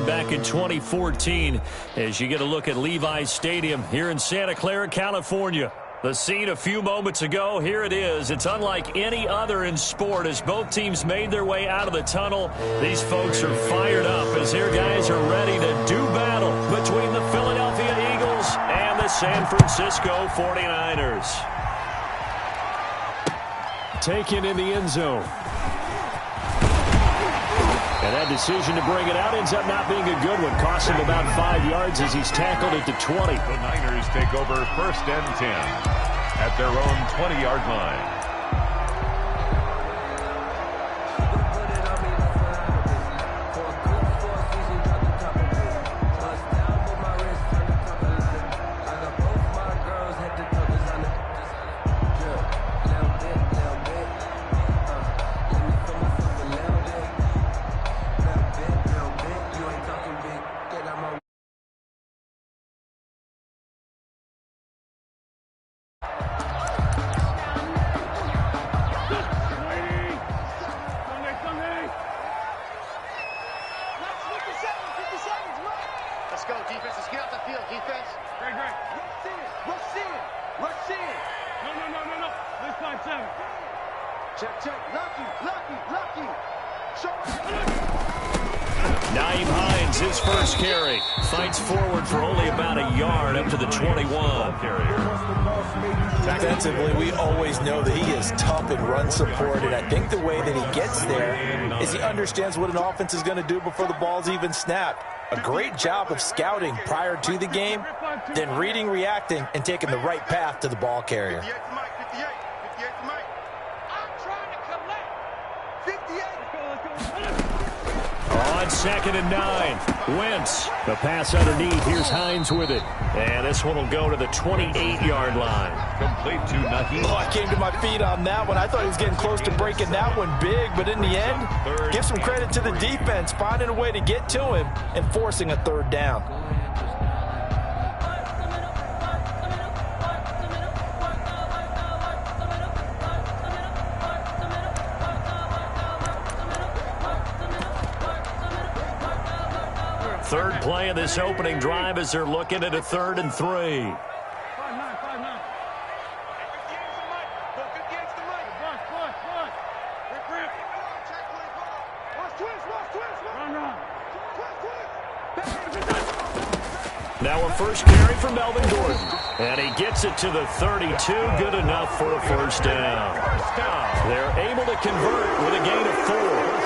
back in 2014 as you get a look at Levi's Stadium here in Santa Clara, California. The scene a few moments ago, here it is. It's unlike any other in sport as both teams made their way out of the tunnel. These folks are fired up as their guys are ready to do battle between the Philadelphia Eagles and the San Francisco 49ers. Taken in the end zone. And that decision to bring it out ends up not being a good one. Cost him about 5 yards as he's tackled at the 20. The Niners take over 1st and 10 at their own 20-yard line. His first carry fights forward for only about a yard up to the 21. Defensively, we always know that he is tough in run support, and I think the way that he gets there is he understands what an offense is going to do before the ball's even snapped. A great job of scouting prior to the game, then reading, reacting, and taking the right path to the ball carrier. On 2nd and 9, Wentz. The pass underneath. Here's Hines with it. And this one will go to the 28-yard line. Complete to Naheem. Oh, I came to my feet on that one. I thought he was getting close to breaking that one big, but in the end, give some credit to the defense, finding a way to get to him and forcing a 3rd down. Third play of this opening drive as they're looking at a 3rd and 3. Now a first carry for Melvin Gordon. And he gets it to the 32. Good enough for a 1st down. They're able to convert with a gain of 4.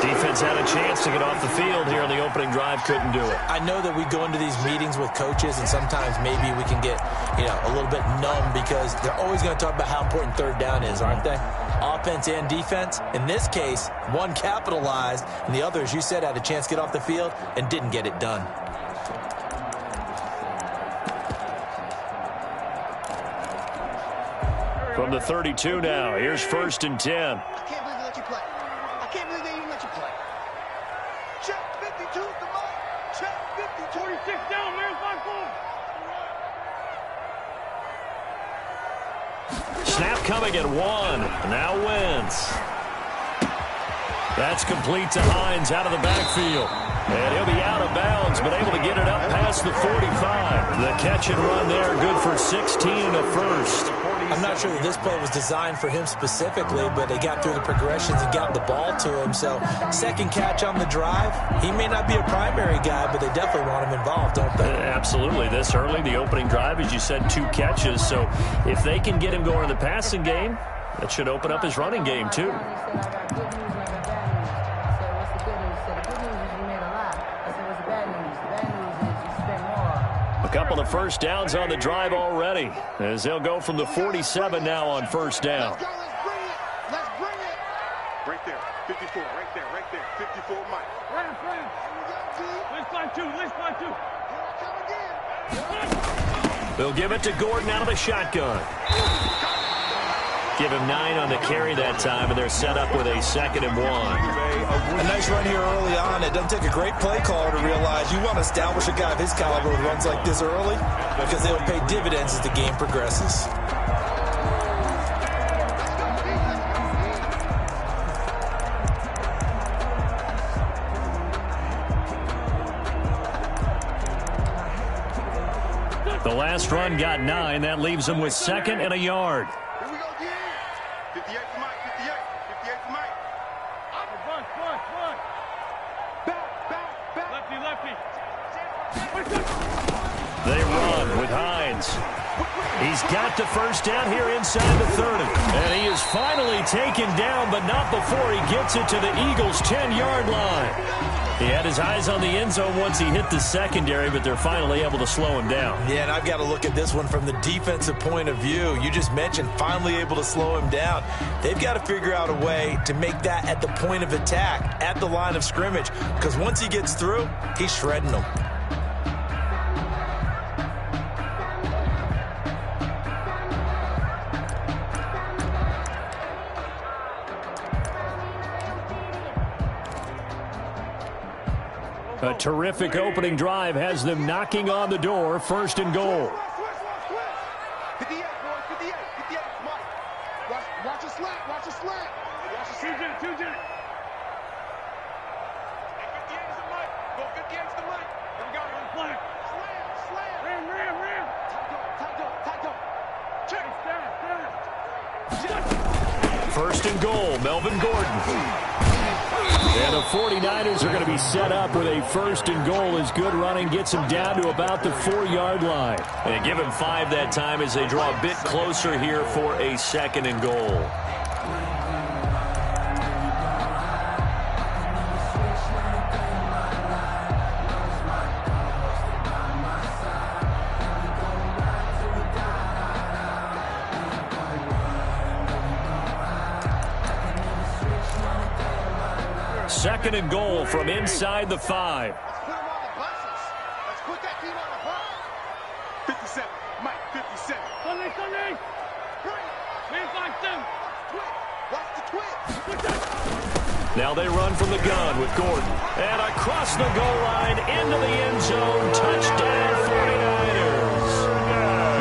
Defense had a chance to get off the field here on the opening drive. Couldn't do it. I know that we go into these meetings with coaches, and sometimes maybe we can get, a little bit numb because they're always going to talk about how important 3rd down is, aren't they? Offense and defense. In this case, one capitalized, and the other, as you said, had a chance to get off the field and didn't get it done. From the 32 now, here's 1st and 10. I can't believe they let you play. I can't believe they even let you play. Check 52 at the mark. Check 50. 26 down, man. 5-4. Snap coming at 1. Now Wentz. That's complete to Hines out of the backfield. And he'll be out of bounds, but able to get it up past the 45. The catch and run there, good for 16 and a 1st. I'm not sure that this play was designed for him specifically, but they got through the progressions and got the ball to him. So, 2nd catch on the drive. He may not be a primary guy, but they definitely want him involved, don't they? Absolutely. This early, the opening drive, as you said, 2 catches. So, if they can get him going in the passing game, that should open up his running game, too. A couple of 1st downs on the drive already as they'll go from the 47 now on 1st down. Let's go. Let's bring it. Right there. 54. Right there. Right there. 54 Mike. Let's fly 2. They'll give it to Gordon out of the shotgun. Give him 9 on the carry that time, and they're set up with a 2nd and 1. A nice run here early on. It doesn't take a great play caller to realize you want to establish a guy of his caliber with runs like this early because they'll pay dividends as the game progresses. The last run got 9. That leaves them with 2nd and a yard. Here we go, D. 58 for Mike, 58. 58 for Mike. Run. Back. Lefty. They run with Hines. He's got the first down here inside the 30. And he is finally taken down, but not before he gets it to the Eagles' 10-yard line. He had his eyes on the end zone once he hit the secondary, but they're finally able to slow him down. Yeah, and I've got to look at this one from the defensive point of view. You just mentioned finally able to slow him down. They've got to figure out a way to make that at the point of attack, at the line of scrimmage, because once he gets through, he's shredding them. A terrific opening drive has them knocking on the door, 1st and goal. 58, boys, 58, 58, Mike. Watch a slant. Watch a 2-jet. 58 is the Mike. Go 58 is the Mike. Here we go, on flag. Slam. Ram. Tight go. Check. Stand. 1st and goal, Melvin Gordon. And the 49ers are going to be set up with a 1st and goal as good running gets him down to about the 4-yard line. And give him 5 that time as they draw a bit closer here for a 2nd and goal. Second and goal from inside the 5. Let's put him on the buses. Let's put that team on the bus. 57. Mike, 57. Sunday. Bring it. Man, 5-2. Watch the twist. Now they run from the gun with Gordon. And across the goal line into the end zone. Touchdown 49ers.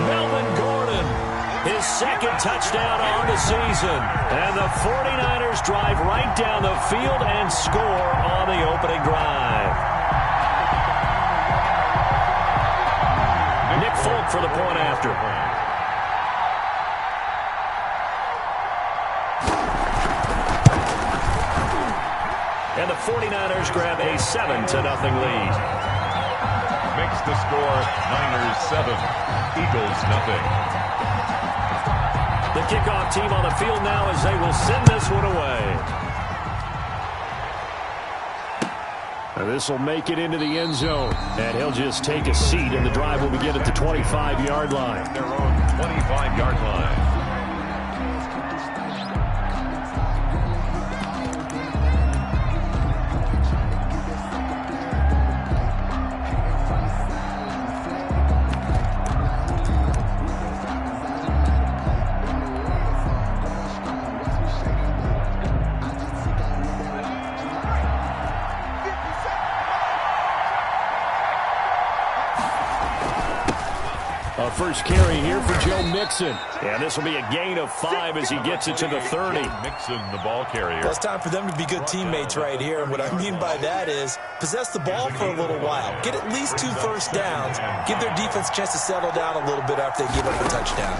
Melvin Gordon, his 2nd touchdown on the season. And the 49ers drive right down the field and score on the opening drive. Nick Folk for the point after. And the 49ers grab a 7-0 lead. Makes the score Niners 7, Eagles nothing. The kickoff team on the field now as they will send this one away. And this will make it into the end zone. And he'll just take a seat, and the drive will begin at the 25-yard line. Their own 25-yard line. First carry here for Joe Mixon. And this will be a gain of 5 as he gets it to the 30. Mixon, the ball carrier. Well, it's time for them to be good teammates right here. And what I mean by that is possess the ball for a little while. Get at least 2 first downs. Give their defense a chance to settle down a little bit after they give up a touchdown.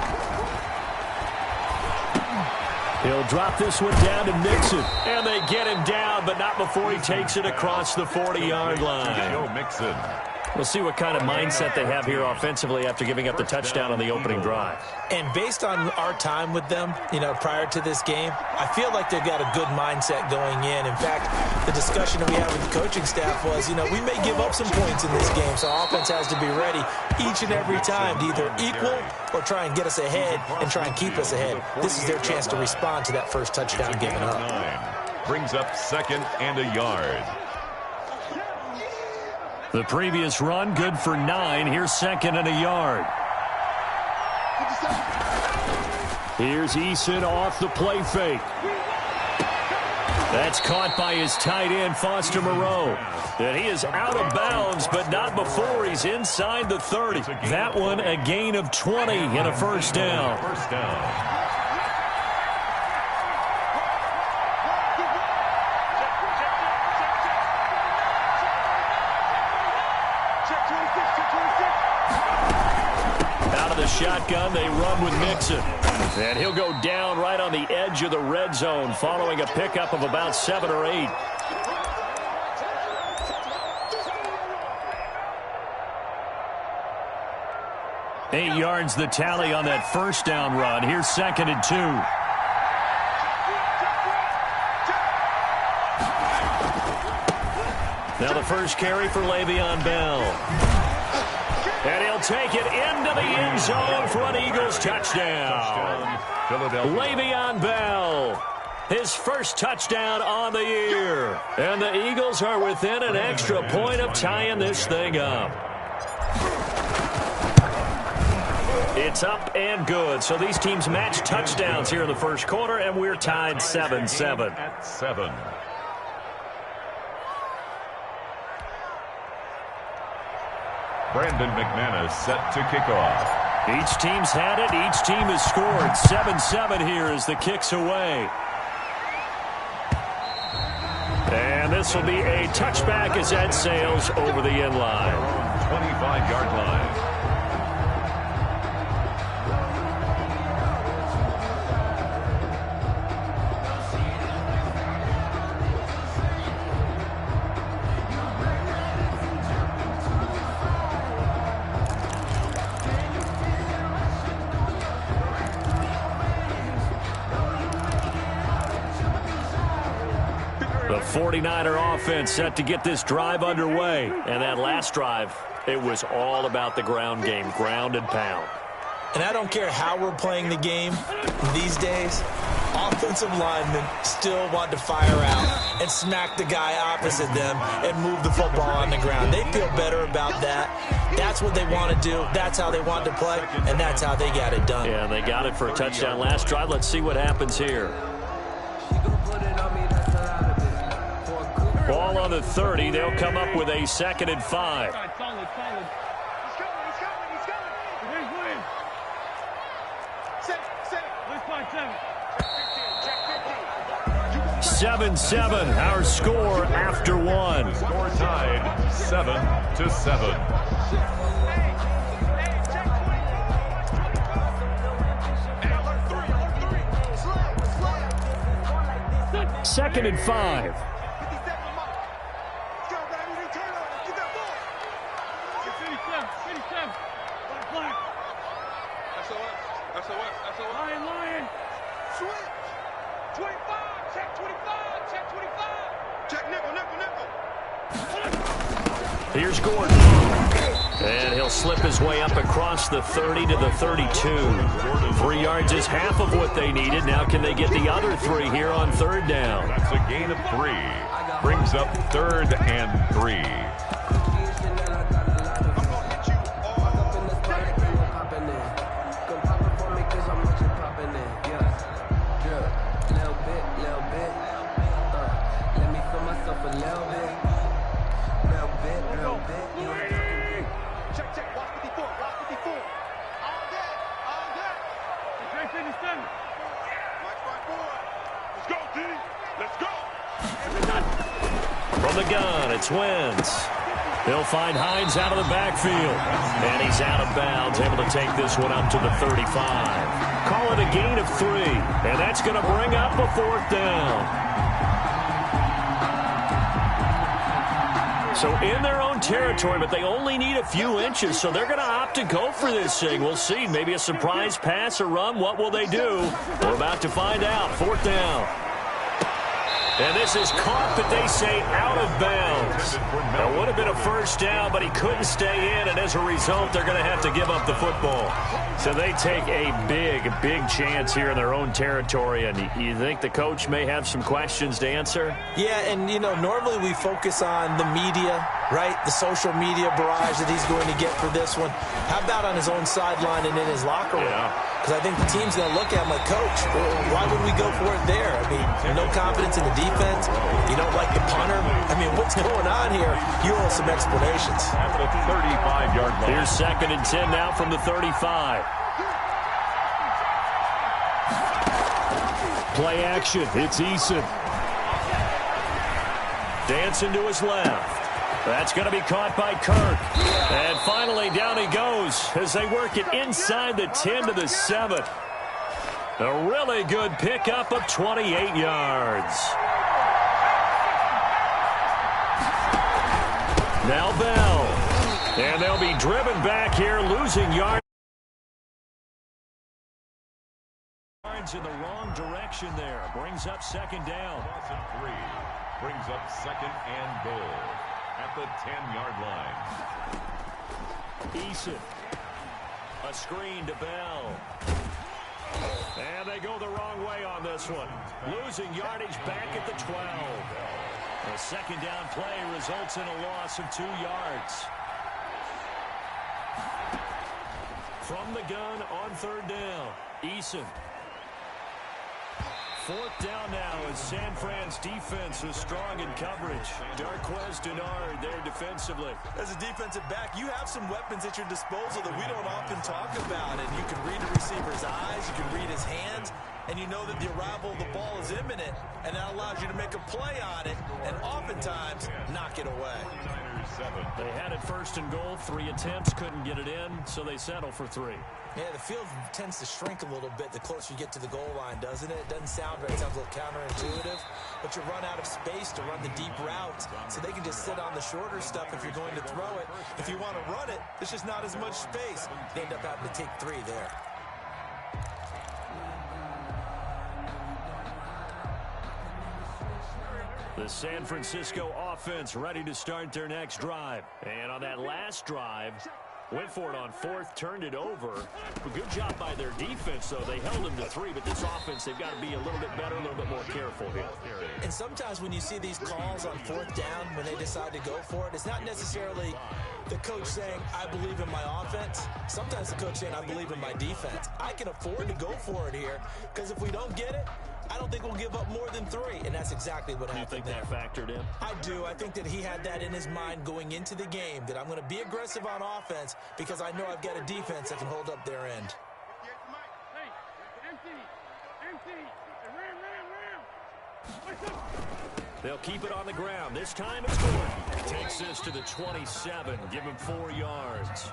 He'll drop this one down to Mixon. And they get him down, but not before he takes it across the 40-yard line. Joe Mixon. We'll see what kind of mindset they have here offensively after giving up the touchdown on the opening drive. And based on our time with them, prior to this game, I feel like they've got a good mindset going in. In fact, the discussion that we had with the coaching staff was, we may give up some points in this game, so our offense has to be ready each and every time to either equal or try and get us ahead and try and keep us ahead. This is their chance to respond to that first touchdown given up. Brings up 2nd and a yard. The previous run, good for 9. Here's 2nd and a yard. Here's Eason off the play fake. That's caught by his tight end, Foster Moreau. And he is out of bounds, but not before he's inside the 30. That one, a gain of 20 and a first down. First down. the shotgun. They run with Mixon. And he'll go down right on the edge of the red zone following a pickup of about 7 or 8. Eight yards the tally on that first down run. Here's 2nd and 2. Now the first carry for Le'Veon Bell. And he'll take it into the end zone for an Eagles touchdown. Le'Veon Bell, his first touchdown on the year. And the Eagles are within an extra point of tying this thing up. It's up and good. So these teams match touchdowns here in the first quarter, and we're tied 7-7. At 7. Brandon McManus set to kick off. Each team's had it. Each team has scored. 7-7 here as the kick's away. And this will be a touchback as that sails over the end line. 25-yard line. The 49er offense set to get this drive underway. And that last drive, it was all about the ground game, ground and pound. And I don't care how we're playing the game these days, offensive linemen still want to fire out and smack the guy opposite them and move the football on the ground. They feel better about that. That's what they want to do. That's how they want to play, and that's how they got it done. Yeah, they got it for a touchdown last drive. Let's see what happens here. Ball on the 30. They'll come up with a 2nd and 5. Solid. He's coming. Here's Williams. Set it. Let's find 7. 7-7, our score after one. Score tied 7-7. Second and 5. Lion. Switch. 25. Check 25. Check nickel. Here's Gordon. And he'll slip his way up across the 30 to the 32. 3 yards is half of what they needed. Now can they get the other 3 here on 3rd down? That's a gain of 3. Brings up 3rd and 3. From the gun, it's Wentz. He'll find Hines out of the backfield. And he's out of bounds, able to take this one up to the 35. Call it a gain of 3. And that's going to bring up a 4th down. So in their own territory, but they only need a few inches, so they're going to opt to go for this thing. We'll see. Maybe a surprise pass or run. What will they do? We're about to find out. 4th down. And this is caught, but they say out of bounds. That would have been a 1st down, but he couldn't stay in, and as a result, they're going to have to give up the football. So they take a big chance here in their own territory, and you think the coach may have some questions to answer? Yeah, and, normally we focus on the media, right? The social media barrage that he's going to get for this one. How about on his own sideline and in his locker room? Because I think the team's going to look at him like, Coach, why would we go for it there? I mean, no confidence in the defense. You don't like the punter. I mean, what's going on here? You owe some explanations. At the 35-yard line. Here's 2nd and 10 now from the 35. Play action. It's Eason. Dancing to his left. That's going to be caught by Kirk. And finally, down he goes as they work it inside the 10 to the 7. A really good pickup of 28 yards. Now Bell. And they'll be driven back here, losing yards in the wrong direction there. Brings up second down. 3 brings up second and goal at the 10-yard line. Eason. A screen to Bell. And they go the wrong way on this one. Losing yardage back at the 12. A second down play results in a loss of 2 yards. From the gun on third down, Eason. Fourth down now as San Fran's defense is strong in coverage. Darquez Denard there defensively. As a defensive back, you have some weapons at your disposal that we don't often talk about. And you can read the receiver's eyes, you can read his hands, and you know that the arrival of the ball is imminent, and that allows you to make a play on it and oftentimes knock it away. They had it first and goal, 3 attempts, couldn't get it in, so they settle for 3. Yeah, the field tends to shrink a little bit the closer you get to the goal line, doesn't it? It doesn't sound right. It sounds a little counterintuitive, but you run out of space to run the deep routes, so they can just sit on the shorter stuff if you're going to throw it. If you want to run it, there's just not as much space. They end up having to take 3 there. The San Francisco offense ready to start their next drive. And on that last drive, went for it on fourth, turned it over. A good job by their defense, though. They held them to 3, but this offense, they've got to be a little bit better, a little bit more careful here. And sometimes when you see these calls on fourth down, when they decide to go for it, it's not necessarily the coach saying, I believe in my offense. Sometimes the coach saying, I believe in my defense. I can afford to go for it here, because if we don't get it, I don't think we'll give up more than 3, and that's exactly what happened there. You think that factored in? I do. I think that he had that in his mind going into the game, that I'm going to be aggressive on offense because I know I've got a defense that can hold up their end. They'll keep it on the ground. This time it's Gordon. Takes this to the 27. Give him 4 yards.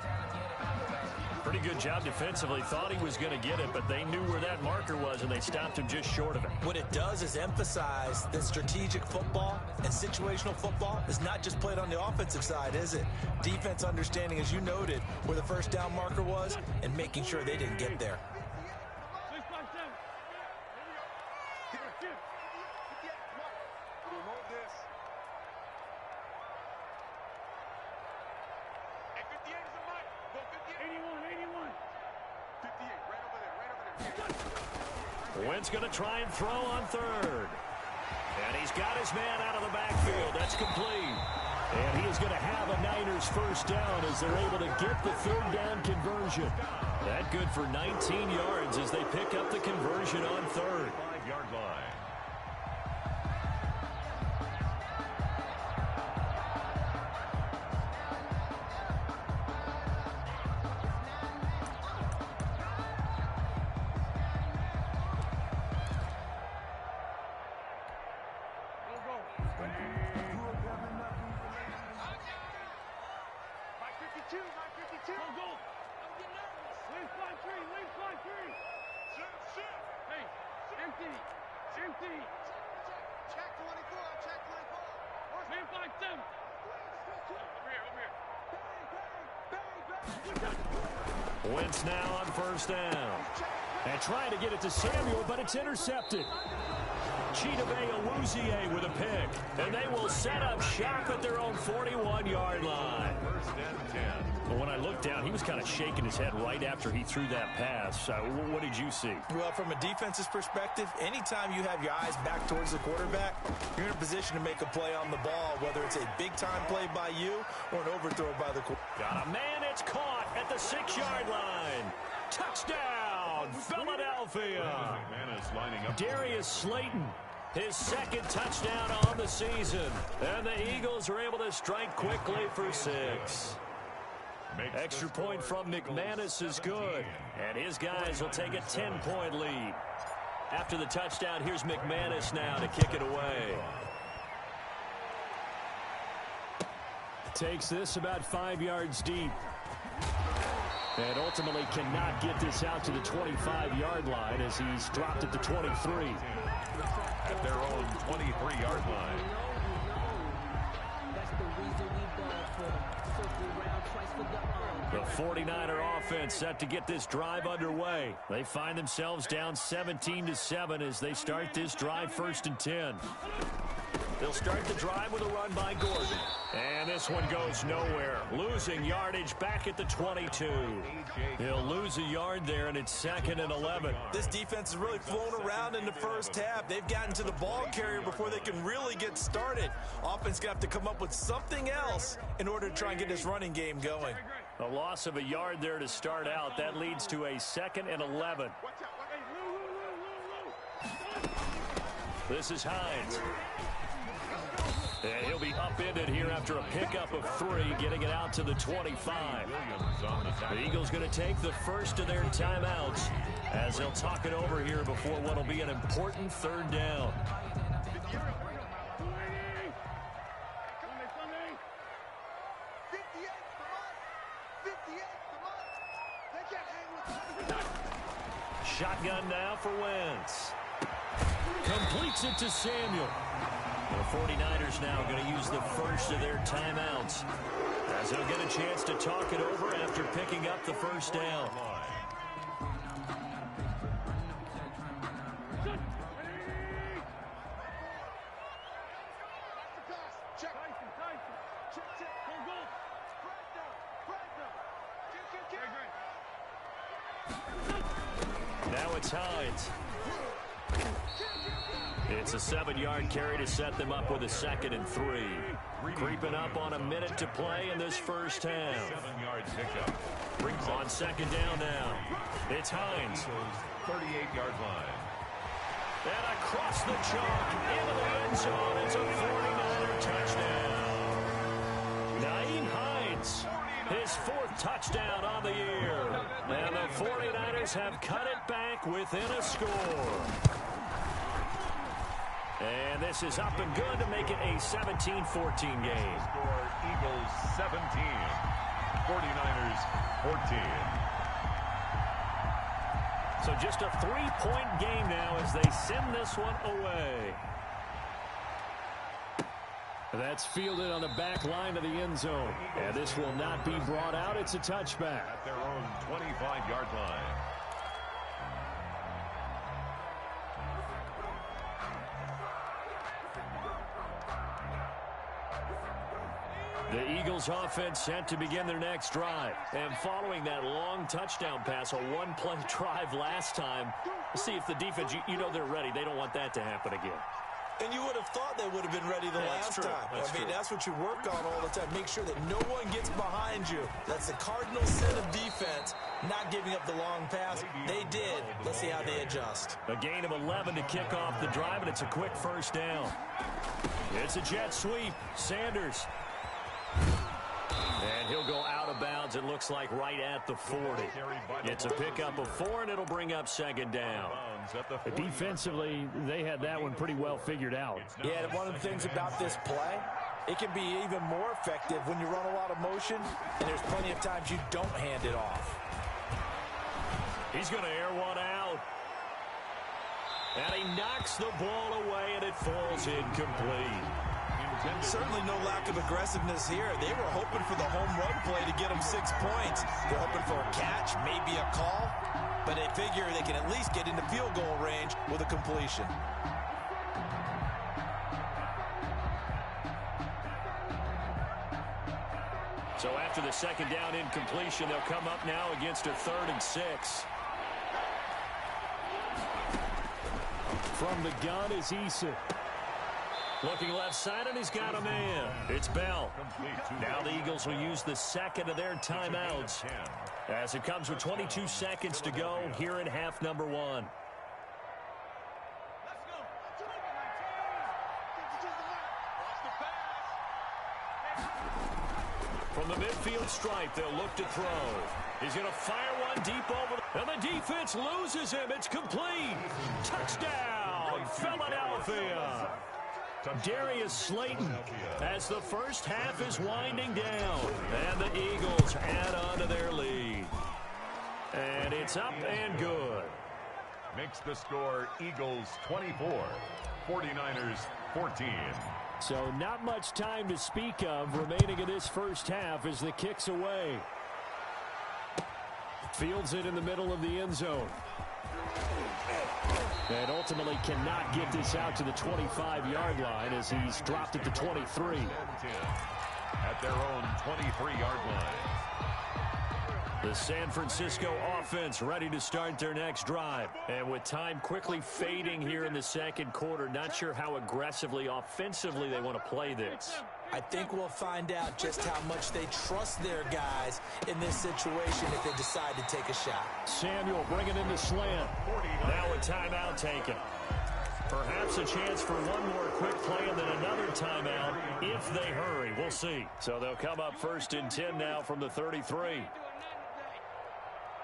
Pretty good job defensively. Thought he was going to get it, but they knew where that marker was, and they stopped him just short of it. What it does is emphasize that strategic football and situational football is not just played on the offensive side, is it? Defense understanding, as you noted, where the first down marker was and making sure they didn't get there. Wentz going to try and throw on third. And he's got his man out of the backfield. That's complete. And he is going to have a Niners first down as they're able to get the third down conversion. That good for 19 yards as they pick up the conversion on third. 5-yard line. Wentz now on first down. And trying to get it to Samuel, but it's intercepted. Chidobe Awuzie with a pick. And they will set up shop at their own 41-yard line. First and 10. Well, when I looked down, he was kind of shaking his head right after he threw that pass. What did you see? Well, from a defense's perspective, anytime you have your eyes back towards the quarterback, you're in a position to make a play on the ball, whether it's a big-time play by you or an overthrow by the quarterback. Got a man, it's caught at the 6-yard line. Touchdown, Philadelphia. Darius Slayton, his second touchdown on the season. And the Eagles are able to strike quickly for 6. Extra point from McManus is good. And his guys will take a 10-point lead. After the touchdown, here's McManus now to kick it away. Takes this about 5 yards deep. And ultimately cannot get this out to the 25-yard line as he's dropped at the 23. At their own 23-yard line. The 49er offense set to get this drive underway. They find themselves down 17-7 as they start this drive 1st and 10. They'll start the drive with a run by Gordon. And this one goes nowhere. Losing yardage back at the 22. He'll lose a yard there, and it's 2nd and 11. This defense has really flown around in the first half. They've gotten to the ball carrier before they can really get started. Offense going to have to come up with something else in order to try and get this running game going. A loss of a yard there to start out. That leads to a 2nd and 11. This is Hines. And he'll be upended here after a pickup of 3, getting it out to the 25. The Eagles going to take the first of their timeouts as they'll talk it over here before what will be an important 3rd down. Shotgun now for Wentz. Completes it to Samuel. The 49ers now going to use the first of their timeouts as they'll get a chance to talk it over after picking up the 1st down. Now it's Hines. It's a 7-yard carry to set them up with a 2nd and 3. Creeping up on a minute to play in this first half. 7-yard pickup. On 2nd down now. It's Hines. 38-yard line. And across the chalk into the end zone. It's a 49er touchdown. Nyheim Hines, his 4th touchdown on the year. And the 49ers have cut it back within a score. And this is up and good to make it a 17-14 game. Score Eagles 17, 49ers 14. So just a 3-point game now as they send this one away. That's fielded on the back line of the end zone. And this will not be brought out. It's a touchback. At their own 25-yard line. The Eagles offense set to begin their next drive. And following that long touchdown pass, a 1-play drive last time, we'll see if the defense, you know they're ready. They don't want that to happen again. And you would have thought they would have been ready the last time. I mean, that's what you work on all the time. Make sure that no one gets behind you. That's the cardinal sin of defense, not giving up the long pass. They did. Let's see how they adjust. A gain of 11 to kick off the drive, and it's a quick 1st down. It's a jet sweep. Sanders. And he'll go out of bounds, it looks like, right at the 40. It's a pickup of 4, and it'll bring up 2nd down. Defensively, they had that one pretty well figured out. Yeah, and one of the things about this play, it can be even more effective when you run a lot of motion, and there's plenty of times you don't hand it off. He's going to air one out. And he knocks the ball away, and it falls incomplete. Certainly no lack of aggressiveness here. They were hoping for the home run play to get them 6 points. They're hoping for a catch, maybe a call, but they figure they can at least get into field goal range with a completion. So after the 2nd down incompletion, they'll come up now against a 3rd and 6. From the gun is Issa. Looking left side, and he's got a man. It's Bell. Now the Eagles will use the 2nd of their timeouts as it comes with 22 seconds to go here in half number 1. From the midfield stripe, they'll look to throw. He's going to fire one deep over, and the defense loses him. It's complete. Touchdown, Philadelphia. Darius Slayton as the first half is winding down. And the Eagles add on to their lead. And it's up and good. Makes the score Eagles 24, 49ers 14. So not much time to speak of remaining in this first half as the kick's away. Fields it in the middle of the end zone. And ultimately cannot get this out to the 25-yard line as he's dropped it to 23. At their own 23-yard line. The San Francisco offense ready to start their next drive. And with time quickly fading here in the second quarter, not sure how aggressively, offensively they want to play this. I think we'll find out just how much they trust their guys in this situation if they decide to take a shot. Samuel bringing in the slant. Now a timeout taken. Perhaps a chance for one more quick play and then another timeout if they hurry. We'll see. So they'll come up 1st and 10 now from the 33.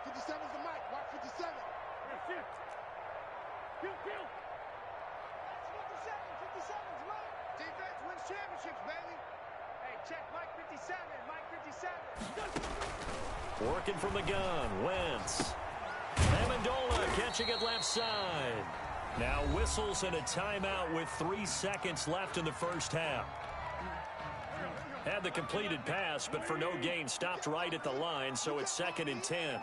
57's the mic. Watch 57. Pew, pew. 57's mic. Defense wins championships, baby. Hey, check Mike 57. Mike 57. Working from the gun. Wentz. Amendola catching it left side. Now whistles and a timeout with 3 seconds left in the first half. Had the completed pass, but for no gain, stopped right at the line, so it's 2nd and 10.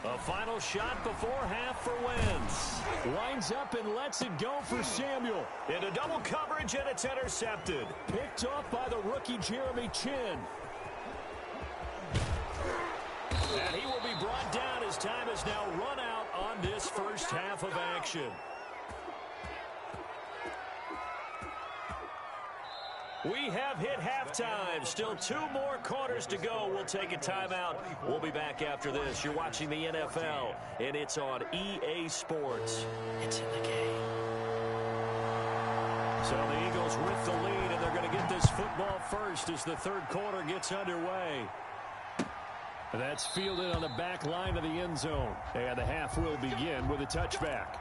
A final shot before half for Wentz. Lines up and lets it go for Samuel. Into double coverage, and it's intercepted. Picked off by the rookie Jeremy Chin. And he will be brought down as time has now run out on this first half of action. We have hit halftime. Still 2 more quarters to go. We'll take a timeout. We'll be back after this. You're watching the NFL, and it's on EA Sports. It's in the game. So the Eagles with the lead, and they're going to get this football first as the third quarter gets underway. That's fielded on the back line of the end zone. And the half will begin with a touchback.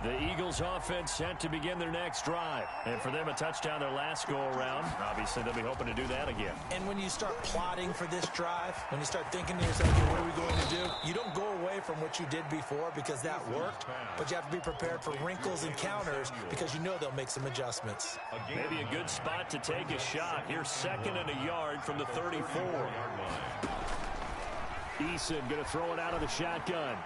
The Eagles offense set to begin their next drive. And for them, a touchdown their last go-around. Obviously, they'll be hoping to do that again. And when you start plotting for this drive, when you start thinking to yourself, okay, what are we going to do? You don't go away from what you did before because that worked, but you have to be prepared for wrinkles and counters because you know they'll make some adjustments. Maybe a good spot to take a shot. Here's 2nd and a yard from the 34. Eason going to throw it out of the shotgun.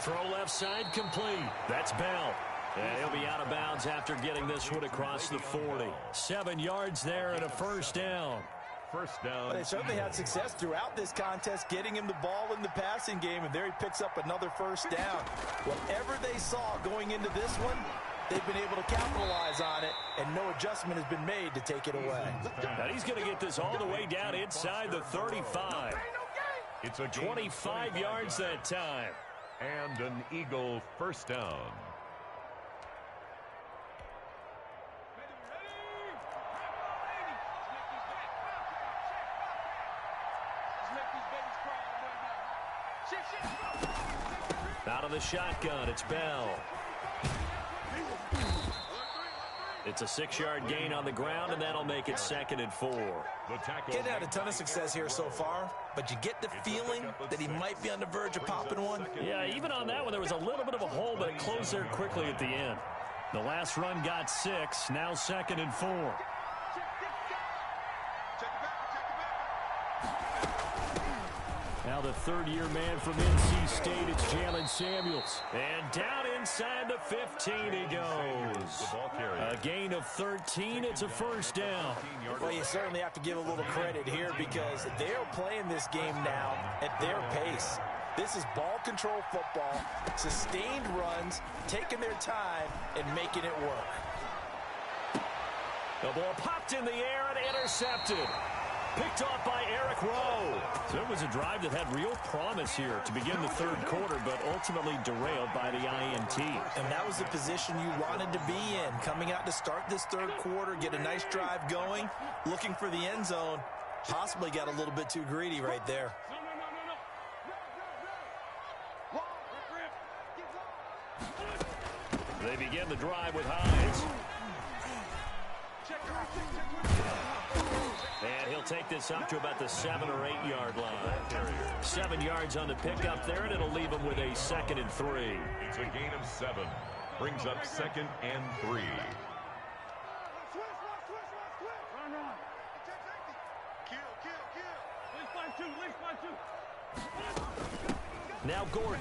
Throw left side complete. That's Bell. And he'll be out of bounds after getting this one across the 40. 7 yards there and a first down. First down. Well, they certainly had success throughout this contest getting him the ball in the passing game, and there he picks up another first down. Whatever they saw going into this one, they've been able to capitalize on it, and no adjustment has been made to take it away. Now he's going to get this all the way down inside the 35. It's a 25 yards that time. And an Eagle first down. Out of the shotgun, it's Bell. It's a 6-yard gain on the ground, and that'll make it 2nd and 4. Getting had a ton of success here so far, but you get the feeling that he might be on the verge of popping one. Yeah, even on that one, there was a little bit of a hole, but it closed there quickly at the end. The last run got 6, now 2nd and 4. Now the third-year man from NC State, it's Jalen Samuels. And down inside the 15 he goes. A gain of 13, it's a first down. Well, you certainly have to give a little credit here because they're playing this game now at their pace. This is ball control football, sustained runs, taking their time and making it work. The ball popped in the air and intercepted. Picked off by Eric Rowe. So it was a drive that had real promise here to begin the third quarter, but ultimately derailed by the INT. And that was the position you wanted to be in. Coming out to start this third quarter, get a nice drive going, looking for the end zone, Possibly got a little bit too greedy right there. They begin the drive with Hines. And he'll take this up to about the 7 or 8 yard line. 7 yards on the pickup there, and it'll leave him with a 2nd and 3. It's a gain of 7. Brings up 2nd and 3. Now Gordon.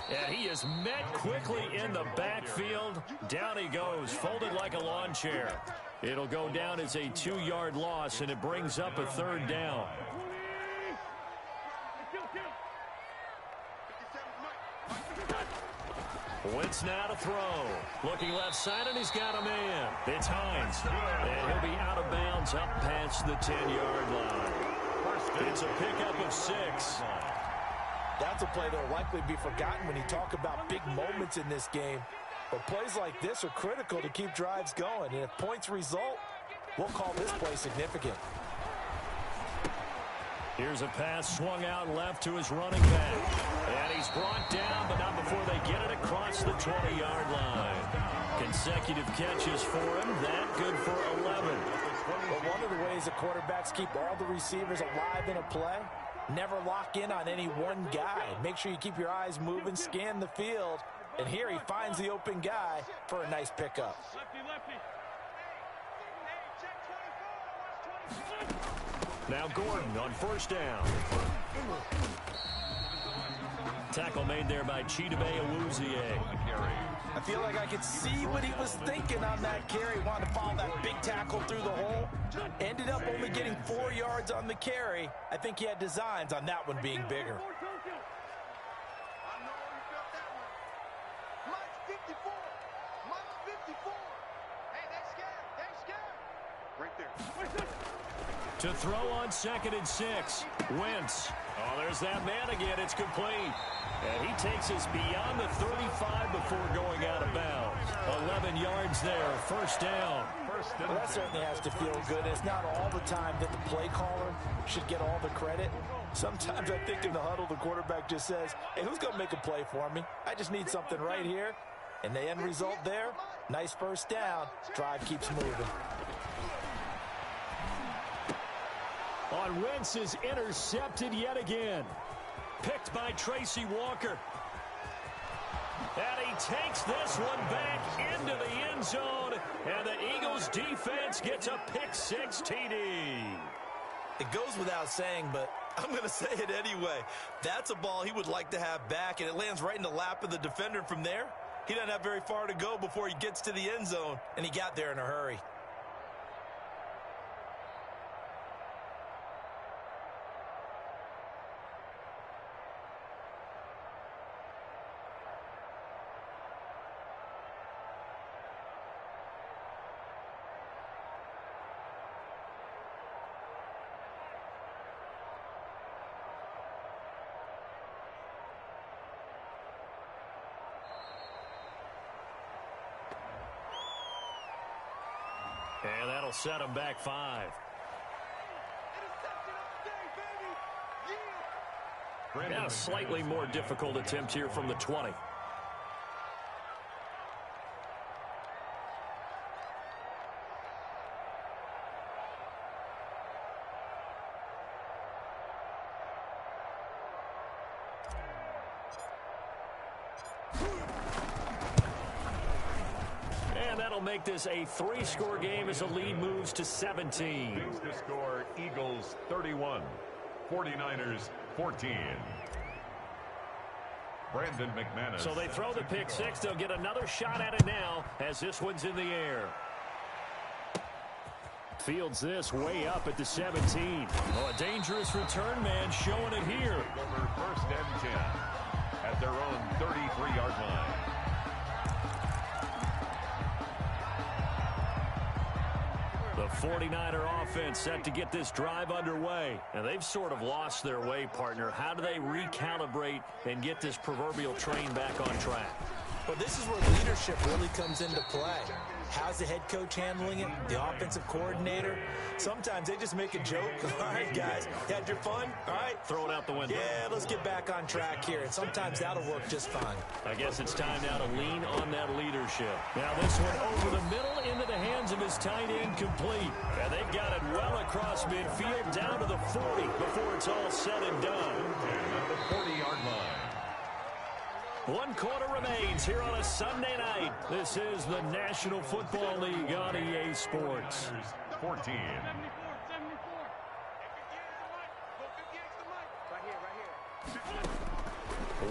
And he is met quickly in the backfield. Down he goes, folded like a lawn chair. It'll go down as a 2-yard loss, and it brings up a 3rd down. Wentz now to throw. Looking left side, and he's got a man. It's Hines. And he'll be out of bounds up past the 10-yard line. It's a pickup of 6. That's a play that will likely be forgotten when you talk about big moments in this game. But plays like this are critical to keep drives going. And if points result, we'll call this play significant. Here's a pass swung out left to his running back. And he's brought down, but not before they get it across the 20-yard line. Consecutive catches for him. That good for 11. But one of the ways that quarterbacks keep all the receivers alive in a play, never lock in on any one guy. Make sure you keep your eyes moving, scan the field. And here he finds the open guy for a nice pickup. Now Gordon on 1st down. Tackle made there by Chidobe Awuzie. I feel like I could see what he was thinking on that carry. Wanted to follow that big tackle through the hole. Ended up only getting 4 yards on the carry. I think he had designs on that one being bigger. To throw on 2nd and 6. Wentz. Oh, there's that man again. It's complete. And he takes us beyond the 35 before going out of bounds. 11 yards there. 1st down. Well, that certainly has to feel good. It's not all the time that the play caller should get all the credit. Sometimes I think in the huddle, the quarterback just says, hey, who's going to make a play for me? I just need something right here. And the end result there, nice 1st down. Drive keeps moving. On Wentz is intercepted yet again. Picked by Tracy Walker. And he takes this one back into the end zone. And the Eagles defense gets a pick-6 TD. It goes without saying, but I'm going to say it anyway. That's a ball he would like to have back, and it lands right in the lap of the defender from there. He doesn't have very far to go before he gets to the end zone, and he got there in a hurry. And that'll set him back 5. Now a slightly more difficult attempt here from the 20. Make this a 3-score game as the lead moves to 17. Things to score: Eagles 31, 49ers 14. Brandon McManus. So they throw the pick-6. They'll get another shot at it now as this one's in the air. Fields this way up at the 17. Oh, a dangerous return man showing it here. Over 1st and 10 at their own 33-yard line. The 49er offense set to get this drive underway. And they've sort of lost their way, partner. How do they recalibrate and get this proverbial train back on track? Well, this is where leadership really comes into play. How's the head coach handling it? The offensive coordinator? Sometimes they just make a joke. All right, guys, you had your fun? All right. Throw it out the window. Yeah, let's get back on track here. And sometimes that'll work just fine. I guess it's time now to lean on that leadership. Now this one over the middle into the hands of his tight end, complete. And they've got it well across midfield down to the 40 before it's all said and done. At the 40-yard line. 1 quarter remains here on a Sunday night. This is the National Football League on EA Sports. 14.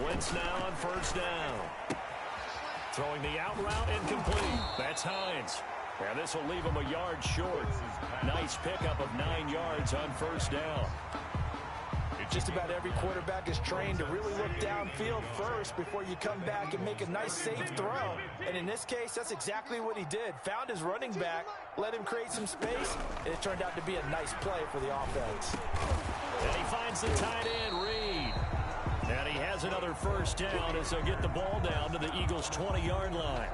Wentz now on first down. Throwing the out route incomplete. That's Hines. And this will leave him a yard short. Nice pickup of 9 yards on first down. Just about every quarterback is trained to really look downfield first before you come back and make a nice, safe throw. And in this case, that's exactly what he did. Found his running back, let him create some space, and it turned out to be a nice play for the offense. And he finds the tight end, Reed. And he has another first down as they get the ball down to the Eagles' 20-yard line.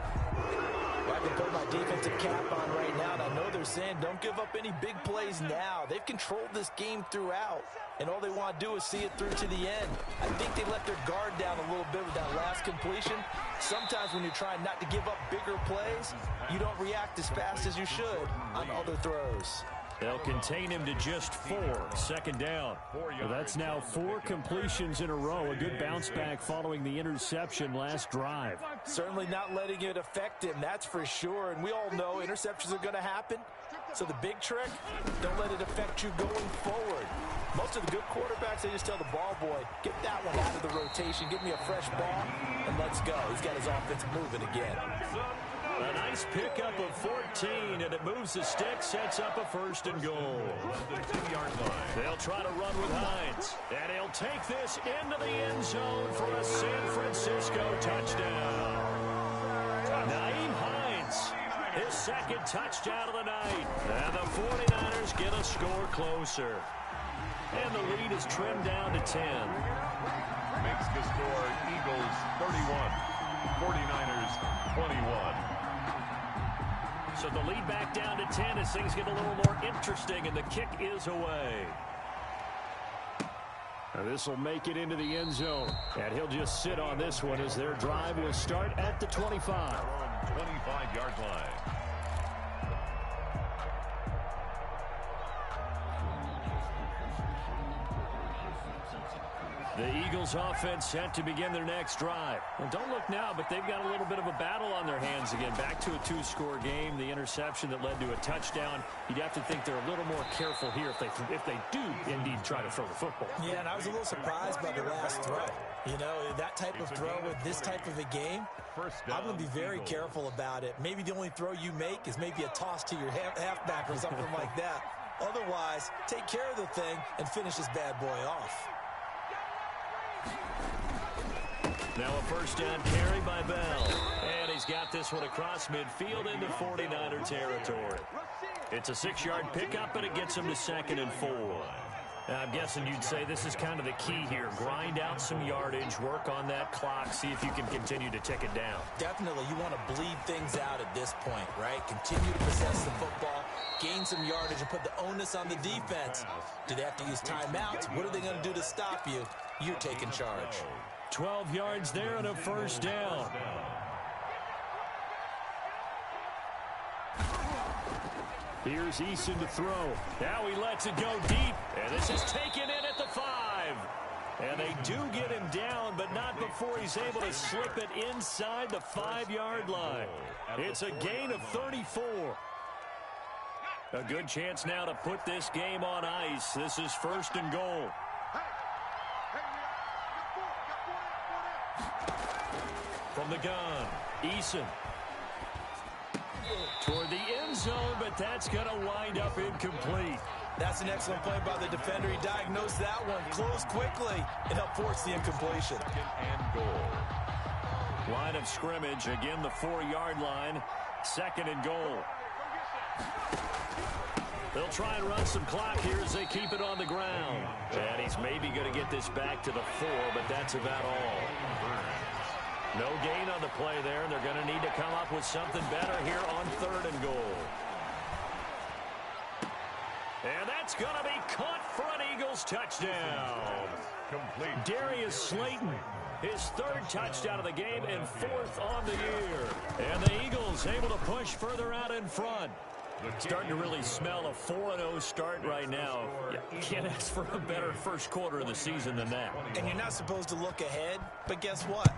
Well, I can put my defensive cap on right now, and I know they're saying don't give up any big plays now. They've controlled this game throughout, and all they want to do is see it through to the end. I think they let their guard down a little bit with that last completion. Sometimes when you're trying not to give up bigger plays, you don't react as fast as you should on other throws. They'll contain him to just 4. Second down. Well, that's now 4 completions in a row. A good bounce back following the interception last drive. Certainly not letting it affect him, that's for sure. And we all know interceptions are going to happen. So the big trick, don't let it affect you going forward. Most of the good quarterbacks, they just tell the ball boy, get that one out of the rotation, give me a fresh ball, and let's go. He's got his offense moving again. A nice pickup of 14, and it moves the stick, sets up a first and goal. They'll try to run with Hines, and he'll take this into the end zone for a San Francisco touchdown. Nyheim Hines, his second touchdown of the night, and the 49ers get a score closer. And the lead is trimmed down to 10. Makes the score Eagles 31, 49ers 21. So the lead back down to 10 as things get a little more interesting, and the kick is away. Now this will make it into the end zone, and he'll just sit on this one as their drive will start at the 25. 25-yard line. The Eagles offense set to begin their next drive. Well, don't look now, but they've got a little bit of a battle on their hands again. Back to a 2-score game. The interception that led to a touchdown. You'd have to think they're a little more careful here if they do indeed try to throw the football. Yeah, and I was a little surprised by the last throw. You know, that type of throw with this type of a game, I'm going to be very careful about it. Maybe the only throw you make is maybe a toss to your halfback or something like that. Otherwise, take care of the thing and finish this bad boy off. Now a first down carry by Bell. And he's got this one across midfield into 49er territory. It's a 6-yard pickup, but it gets him to 2nd and 4. Now, I'm guessing you'd say this is kind of the key here. Grind out some yardage, work on that clock, see if you can continue to tick it down. Definitely. You want to bleed things out at this point, right? Continue to possess the football, gain some yardage, and put the onus on the defense. Do they have to use timeouts? What are they going to do to stop you? You're taking charge. 12 yards there and a first down. Here's Eason to throw. Now he lets it go deep, and this is taken in at the 5. And they do get him down, but not before he's able to slip it inside the 5-yard line. It's a gain of 34. A good chance now to put this game on ice. This is 1st and goal. From the gun, Eason. Toward the end zone, but that's going to wind up incomplete. That's an excellent play by the defender. He diagnosed that one, closed quickly, and helped force the incompletion. 2nd and goal. Line of scrimmage, again the 4-yard line, 2nd and goal. They'll try and run some clock here as they keep it on the ground. And he's maybe going to get this back to the 4, but that's about all. No gain on the play there, and they're going to need to come up with something better here on 3rd and goal. And that's going to be caught for an Eagles touchdown. Darius Slayton, his 3rd touchdown of the game and 4th on the year. And the Eagles able to push further out in front. Starting to really smell a 4-0 start right now. You can't ask for a better first quarter of the season than that. And you're not supposed to look ahead, but guess what?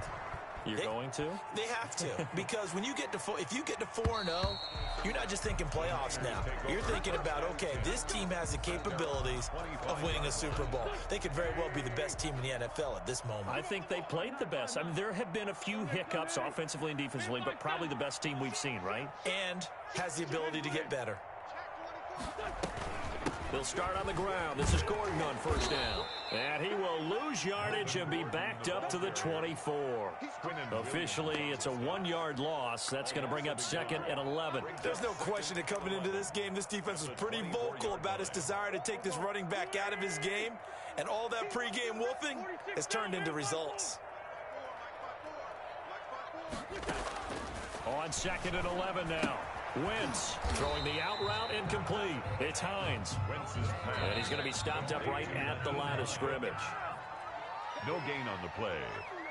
You're going to? They have to, because when you get to if you get to 4-0, you're not just thinking playoffs now. You're thinking about, okay, this team has the capabilities of winning a Super Bowl. They could very well be the best team in the NFL at this moment. I think they played the best. I mean, there have been a few hiccups offensively and defensively, but probably the best team we've seen, right? And has the ability to get better. They'll start on the ground. This is Gordon on 1st down. And he will lose yardage and be backed up to the 24. Officially, it's a 1-yard loss. That's going to bring up 2nd and 11. There's no question that coming into this game, this defense was pretty vocal about its desire to take this running back out of his game. And all that pregame wolfing has turned into results. On 2nd and 11 now. Wentz throwing the out route incomplete. It's Hines. And he's going to be stopped up right at the line of scrimmage. No gain on the play.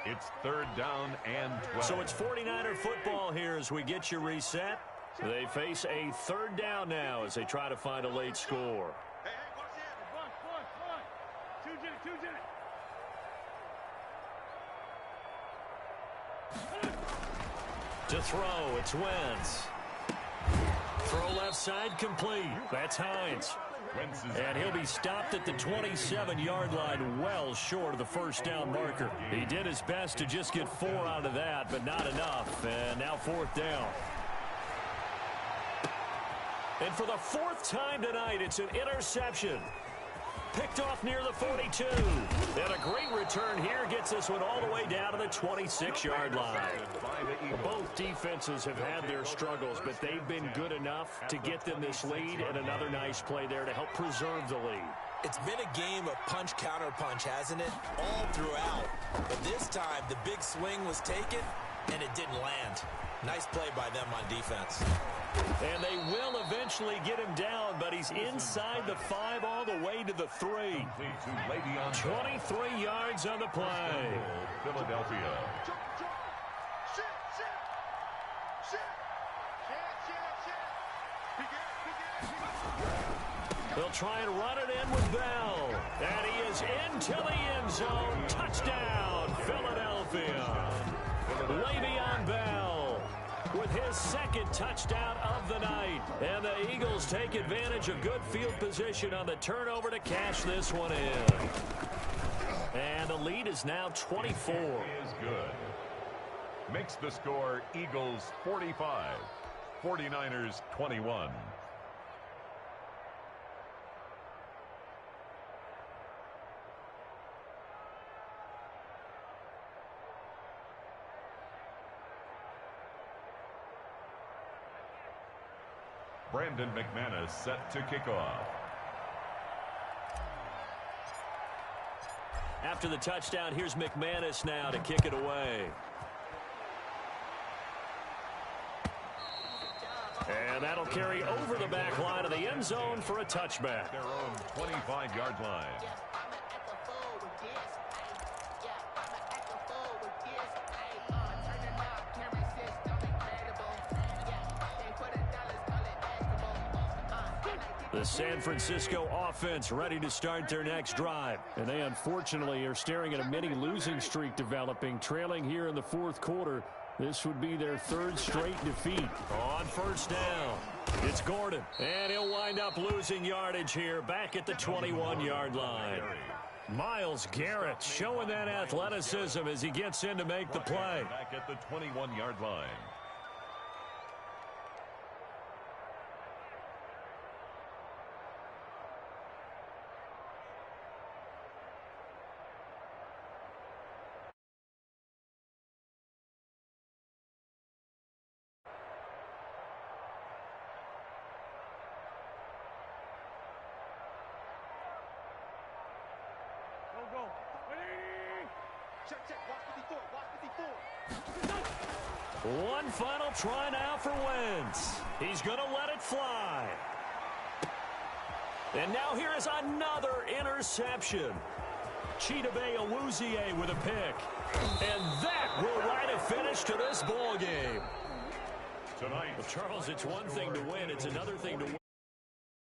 It's 3rd down and 12. So it's 49er football here as we get you reset. They face a 3rd down now as they try to find a late score. Hey, watch that. To throw, it's Wentz. Throw left side complete. That's Hines. And he'll be stopped at the 27-yard line, well short of the 1st down marker. He did his best to just get 4 out of that, but not enough. And now 4th down. And for the 4th time tonight, it's an interception. Picked off near the 42. And a great return here gets this one all the way down to the 26-yard line. Both defenses have had their struggles, but they've been good enough to get them this lead, and another nice play there to help preserve the lead. It's been a game of punch-counter-punch, hasn't it? All throughout. But this time, the big swing was taken, and it didn't land. Nice play by them on defense. And they will eventually get him down, but he's inside the 5 all the way to the 3. 23 yards on the play. Philadelphia. They'll try and run it in with Bell. And he is into the end zone. Touchdown, Philadelphia. Le'Veon Bell with his 2nd touchdown of the night. And the Eagles take advantage of good field position on the turnover to cash this one in. And the lead is now 24. Is good. Makes the score Eagles 45, 49ers 21. Brandon McManus set to kick off. After the touchdown, here's McManus now to kick it away. And that'll carry over the back line of the end zone for a touchback. Their own 25-yard line. The San Francisco offense ready to start their next drive. And they unfortunately are staring at a mini losing streak developing, trailing here in the 4th quarter. This would be their 3rd straight defeat. On 1st down, it's Gordon. And he'll wind up losing yardage here back at the 21-yard line. Myles Garrett showing that athleticism as he gets in to make the play. Back at the 21-yard line. Go. Ready? Check. One final try now for Wentz. He's going to let it fly. And now here is another interception. Chidobe Awuzie with a pick. And that will write a finish to this ball game. Tonight, Well, Charles, it's one thing to win. It's another thing to win.